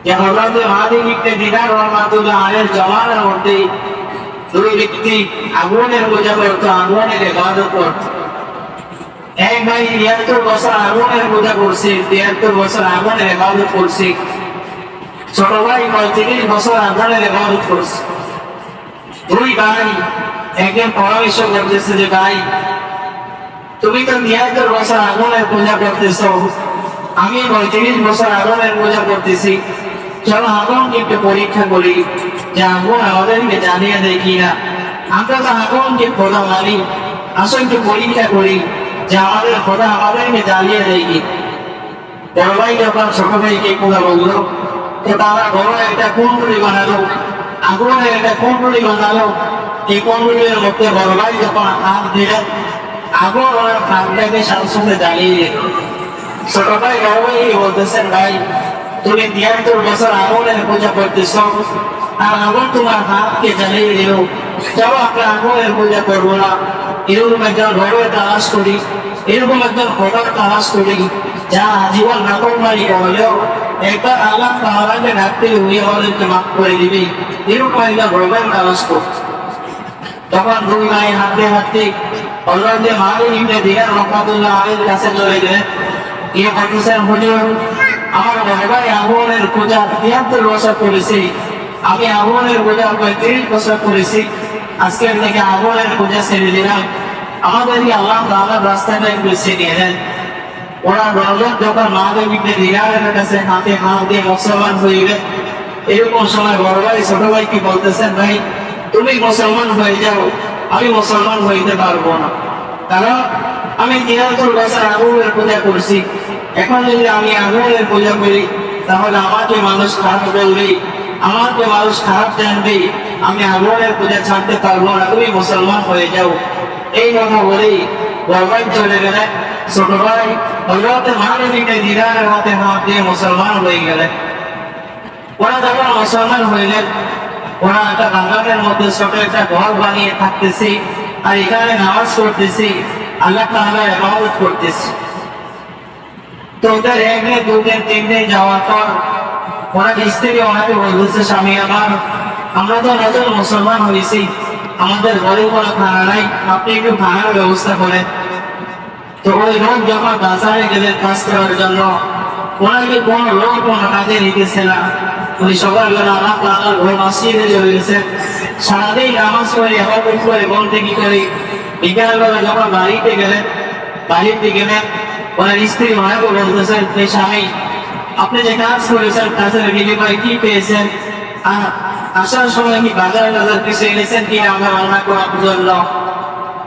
যে হযরত মালিক ইবনে দিনার রাহমাতুল্লাহ আলাইহির জামানার মধ্যে দুই ব্যক্তি আগুনের পূজা করত, আগুনের ইবাদত করত। এক ভাই ৭৩ বছর আগুনের পূজা করছে, ৭৩ বছর আগুনের ইবাদত করছে। ছোট ভাই ৩৫ বছর আগুনের ইবাদত করছে। দুই ভাই একদিন পরামর্শ করতেছে যে ভাই, তুমি তো ৭৩ বছর আগুনের পূজা করতেছ, আমি ৩৫ বছর আগুনের পূজা করতেছি, চলো আগুনকে একটু পরীক্ষা করি যে আগুন আমাদেরকে জানিয়ে দেয় কিনা। আমরা তো আগুনকে খোদা মানি, আসো একটু পরীক্ষা করি যে আমাদের খোদা আমাদেরকে জানিয়ে দেয় কি। বড় ভাই যখন ছোট ভাইকে খোদা বললো, তো তারা বড় একটা কুণ্ডলী বানালো, আগুনের একটা কুণ্ডলী বানালো। এই কুণ্ডলীর মধ্যে বড় ভাই যখন হাত দিলেন, আগুন ওনার হাতটাকে সাথে সাথে জ্বালিয়ে দিল। ছোট ভাই বড় ভাই বলতেছেন, ভাই তুমি ৭৩ বছর আগুনের পূজা করতেছ, আর আগুন তোমার হাতকে জ্বালিয়ে দিল, চলো আমরা আগুনের পূজা করবো না। এরকম একজন বড়ের তালাশ করি, এরকম একজন খোদার তালাশ করি যা আজীবন নাকলমারি হলেও একবার আল্লাহ তাআলাকে ডাকতে উনি আমাদেরকে মাফ করে দিবে, এরকম একজন বড়ের তালাশ করি। তখন দুই ভাই হাঁটতে হাঁটতে হযরত মালিক ইবনে দিনার রাহমাতুল্লাহ আলাইহির কাছে চলে গেলেন। গিয়ে বলতেছেন, হুজুর আমার বড় ভাই আগুনের পূজা ৭৩ বছর করেছি, আমি আগুনের পূজা ৩৫ বছর করেছি, আজকের থেকে আগুনের পূজা ছেড়ে দিলাম, আমাদেরকে আল্লাহ তাআলার রাস্তাটা একটু চিনিয়ে দেন। ওরা বললেন, যখন মালিক ইবনে দিনারের কাছে হাতে হাত দিয়ে মুসলমান হইবে, এরকম সময় বড় ভাই ছোট ভাইকে বলতেছেন, ভাই তুমি মুসলমান হয়ে যাও, আমি মুসলমান হইতে পারবো না, কারণ আমি ৭৩ বছর আগুনের পূজা করছি। এখন যদি আমি আগুনের পূজা করি তাহলে আমাকে মানুষ খারাপ বলবে, আমাকে মানুষ খারাপ জানবে, আমি আগুনের পূজা ছাড়তে পারবো না, তুমি মুসলমান হয়ে যাও। এই কথা বলেই বড় ভাই চলে গেলেন। ছোট ভাই হযরত মালিক ইবনে দিনারের হাতে হাত দিয়ে মুসলমান হয়ে গেলেন। ওরা যখন মুসলমান হইলেন, ওরা একটা বাগানের মধ্যে ছোট একটা ঘর বানিয়ে থাকতেছি, আর এখানে নামাজ পড়তেছি, আল্লাহ তাআলার ইবাদত করতেছি। তো ওদের ১ দিন ২ দিন ৩ দিন যাওয়ার পর ওরা স্ত্রী ওনাকে বলতেছে, স্বামী আমার, আমরা তো নতুন মুসলমান হয়েছি, আমাদের ঘরে কোনো খানা নাই, আপনি একটু খানার ব্যবস্থা করেন। তো ওই লোক যখন বাজারে গেলেন কাজ করার জন্য, ওনাকে কোনো লোক কোনো কাজে নিতেছে না। উনি সকালবেলা আল্লাহ তাআলার ঘর মসজিদে চলে গেছেন, সারাদিন নামাজ পড়ে ইবাদত করে বন্দেগী করে বিকালবেলা যখন বাড়িতে গেলেন, ওনার স্ত্রী ওনাকে বলতেছেন, স্বামী আপনি যে কাজ করেছেন কাজের বিনিময়ে কি পেয়েছেন, আর আসার সময় কি বাজার কিছু এনেছেন কি আমরা রান্না করার জন্য।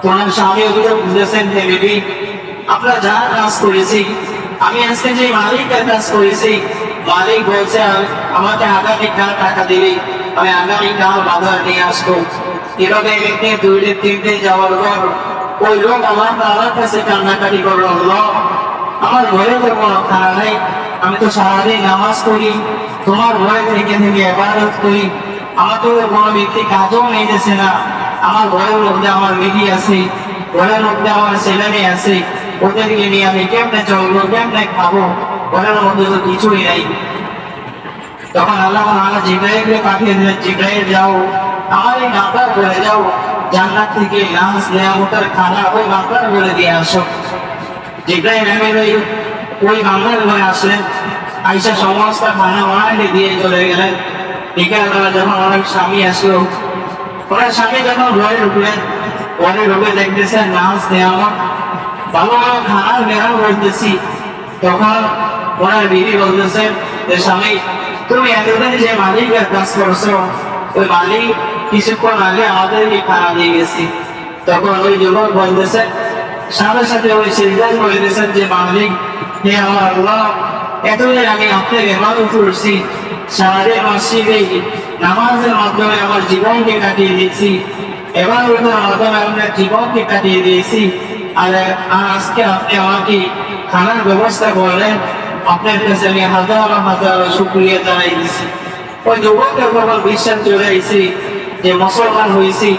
ওনার স্বামী ওগুলো বুঝেছেন যে বেবি আমরা যা কাজ করেছি, আমি আজকে যে মালিকের কাজ করেছি, মালিক বলছে আমাকে আগামীকাল টাকা দিবি, আমি আগামীকাল বাজার নিয়ে আসবো। এভাবে ১ দিন ২ দিন ৩ দিন যাওয়ার পর ওই লোক আল্লাহ তাআলার কাছে কান্নাকাটি করলো, আল্লাহ আমার ঘরে তো কোনো খানা নেই, আমি তো সারাদিন নামাজ পড়ি, তোমার ঘরে থেকে থেকে ইবাদত করি, আমাকে কোনো ব্যক্তি কাজও নিতেছে না, আমার ঘরের মধ্যে আমার বিবি আছে, ঘরের মধ্যে আমার ছেলে মেয়ে আছে, ওদেরকে নিয়ে আমি কেমনে চলবো, কেমনে খাবো, ঘরের মধ্যে তো কিছুই নাই। তখন আল্লাহ তাআলা জিবরাইলকে পাঠিয়ে দিলেন, জিবরাইল যাও আমার এই নামটা বলে যাও, জান্নাত থেকে নাজ নিয়ামতের খানা ওই বান্দার বলে দিয়ে আসো। জিবরাইল ওই বান্দার ঘরে আসলেন, আইসা সমস্ত খানা ওনাকে দিয়ে চলে গেলেন। বিকালবেলা যখন অনেক স্বামী আসলো, ওনার স্বামী যখন ঘরে ঢুকলেন, ঘরে ঢুকে দেখতেছেন নাজ নিয়ামত, ভালো ভালো খানার বেড়া বলতেছি। তখন ওনার বিবি বলতেছেন যে স্বামী তুমি এতদিন যে মালিকের কাজ করছো, ওই মালিক কিছুক্ষণ আগে আমাদেরকে খানা দিয়ে গেছি। তখন ওই যুবক বলতেছেন, সাথে সাথে ওই সিজদায় বলতেছেন যে মালিক হে আমার আল্লাহ, এতদিন আমি আপনাকে ইবাদত করছি, সারাদিন মসজিদে নামাজের মাধ্যমে আমার জীবনকে কাটিয়ে দিয়েছি, ইবাদতের মাধ্যমে আমার জীবনকে কাটিয়ে দিয়েছি, আর আজকে আপনি আমাকে খানার ব্যবস্থা করলেন, আপনার কাছে আমি হাজার হাজার শুকরিয়া জানাই দিচ্ছি। ওই যুবকের ব্যাপার বিশ্বাস চলে এসেছি যে মুসলমান হয়েছি,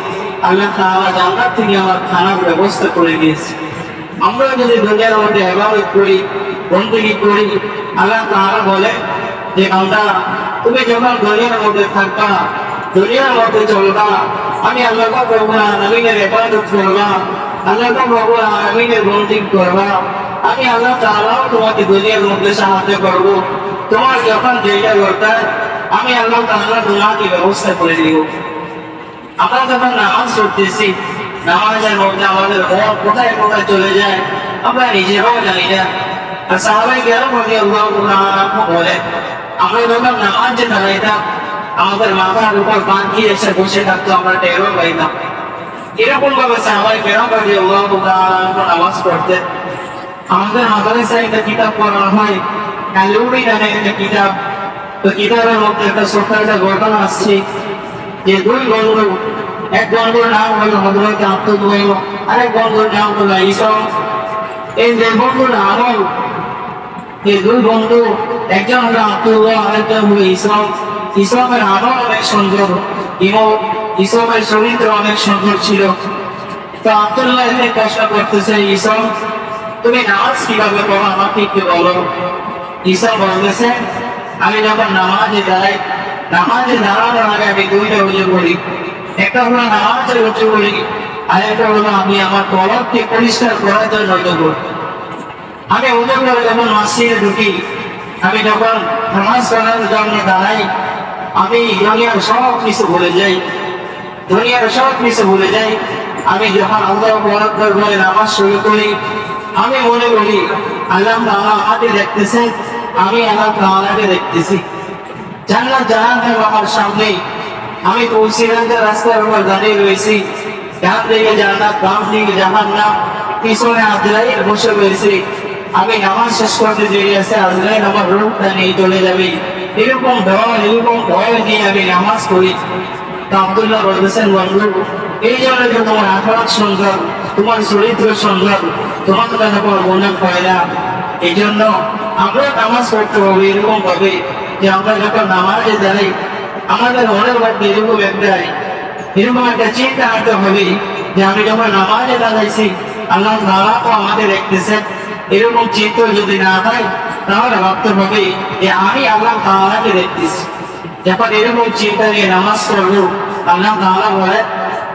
আল্লাহ তাআলা জান্নাত থেকে আমার খানার ব্যবস্থা করে দিয়েছে। আমরা যদি দুনিয়ার মধ্যে ইবাদত করি, বন্দেগী করি, আল্লাহ তাআলা বলে যে বান্দা তুমি যখন দুনিয়ার মধ্যে থাকবা, দুনিয়ার মধ্যে চলবা, আমি আল্লাহ রব্বুল আলামিনের ইবাদত করবা, আল্লাহ রব্বুল আলামিনের বন্দেগি করবা, আমি আল্লাহ তাআলাও তোমাকে দুনিয়ার মধ্যে সাহায্য করব। তোমার যখন যেটা দরকার আমি আল্লাহ তাআলা তোমাকে ব্যবস্থা করে দিব। আমরা যখন নামাজ পড়তেছি, নামাজের মধ্যে আমাদের মন কোথায় কোথায় চলে যায় আমরা নিজেরাও জানি না। আর সাহাবায়ে কেরাম রাদিয়াল্লাহু তাআলা বলেন, আমরা যখন নামাজে দাঁড়াইতাম আমাদের মাথার উপর পাখি এসে বসে থাকতো, আমরা টেরও পাইতাম। এরকম ভাবে সাহাবায়ে কেরাম রাদিয়াল্লাহু তাআলা নামাজ পড়তেন। আমাদের মাদ্রাসায় একটা কিতাব পড়ানো হয়, কালুরি নামে একটা কিতাব। তো কিতাবের মধ্যে একটা ছোট্ট একটা ঘটনা আসছে যে দুই বন্ধু, এক বন্ধুর নাম হলো হযরত আব্দুল্লাহ, আরেক বন্ধুর নাম হলো ইসম। এই যে বন্ধুর আমল, এই দুই বন্ধু, একজন হলো আব্দুল্লাহ, আরেকজন হলো ইসম। ইসমের আমল অনেক সুন্দর, ইসমের চরিত্র অনেক সুন্দর ছিল। তো আব্দুল্লাহ এসে প্রশ্ন করতেছে, ইসম তুমি নামাজ কিভাবে পড়ো আমাকে একটু বলো। ইসম বলতেছে, আমি যখন নামাজে দাঁড়াই, নামাজে দাঁড়ানোর আগে আমি দুইটা উজু করি। একটা হলো নামাজের উজু করি, আরেকটা হলো আমি আমার কলবকে পরিষ্কার করার জন্য উজু করি। আমি উজু করে যখন মসজিদে ঢুকি, আমি যখন নামাজ পড়ার জন্য দাঁড়াই, আমি দুনিয়ার সব কিছু ভুলে যাই, দুনিয়ার সব কিছু ভুলে যাই। আমি যখন আল্লাহু আকবার বলে নামাজ শুরু করি, আমি মনে করি আল্লাহ তাআলা আমাকে দেখতেছেন, আমি আল্লাহ তাআলাকে দেখতেছি। জান্নাত জাহান্নাম আমার সামনে, আমি পৌঁছিলামের রাস্তার উপর দাঁড়িয়ে রয়েছি। ডান দিকে জান্নাত, বাম দিকে জাহান্নাম, পিছনে আজরাইল বসে রয়েছে। আমি নামাজ শেষ করতে দেরি আছে, আজরাইল আমার রূপটা নিয়ে চলে যাবে। এরকম ভয় নিয়ে আমি নামাজ পড়ি। তো আব্দুল্লাহ বলতেছেন, বন্ধু এই জন্য যে তোমার আখলাক সুন্দর, তোমার চরিত্র সুন্দর, তোমার কাছে কোনো গুনাহ হয় না। এই জন্য আমরা নামাজ পড়তে হবে এরকম ভাবে যে আমরা যখন নামাজে দাঁড়াই আমাদের মনের মধ্যে এরকম একটা চিন্তা আনতে হবে যে আমি যখন নামাজে দাঁড়াইছি আল্লাহ তাআলা তো আমাদের দেখতেছেন। এরকম চিন্তা যদি না হয় তাহলে ভাবতে হবে যে আমি আল্লাহ তাআলাকে দেখতেছি। যখন এরকম চিন্তা নিয়ে নামাজ পড়বো, আল্লাহ তাআলা বলে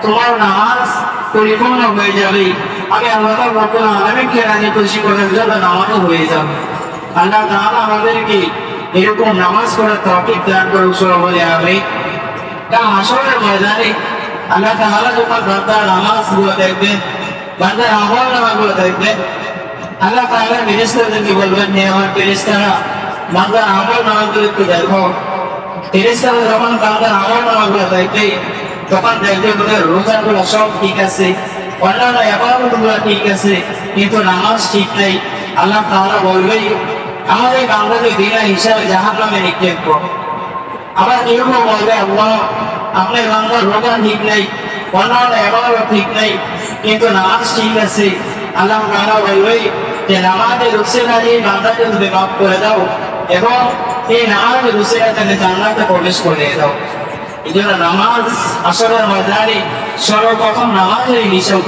তোমার নামাজ পরিপূর্ণ হয়ে যাবে। আমি আল্লাহ রব্বুল আলামিনকে রাজি খুশি করার জন্য নামাজও হয়ে যাবে। আল্লাহ তাআলা আমাদেরকে এরকম নামাজ পড়ার তৌফিক দান করুন, বলে আমিন। কারণ হাশরের ময়দানে আল্লাহ তাআলা যখন বান্দার নামাজগুলো দেখবেন, বান্দার আমলনামাগুলো দেখবেন, আল্লাহ তাআলা ফেরেশতাদেরকে বলবেন, হে আমার ফেরেশতারা বান্দার আমলনামাগুলো একটু দেখো। ফেরেশতারা যখন বান্দার আমলনামাগুলো দেখবে তখন দেখবে ওদের রোজাগুলো সব ঠিক আছে, অন্যান্য ইবাদতগুলো ঠিক আছে, কিন্তু নামাজ ঠিক নেই। আল্লাহ তাআলা বলবে আমাদের বান্দাকে বিনা হিসাবে জাহান্নামে নিক্ষেপ করো। আবার এরকম বলবে, আল্লাহ আপনার বান্দার রোজা ঠিক নেই, অন্যান্য ইবাদত ঠিক নেই, কিন্তু নামাজ ঠিক আছে। আল্লাহ তাআলা বলবে যে নামাজের উসিলা দিয়ে বান্দাকে তুমি মাফ করে দাও এবং এই নামাজের উসিলা থেকে জান্নাতে প্রবেশ করে দাও। এই জন্য নামাজ আসরের ময়দানে সর্বপ্রথম নামাজের হিসাব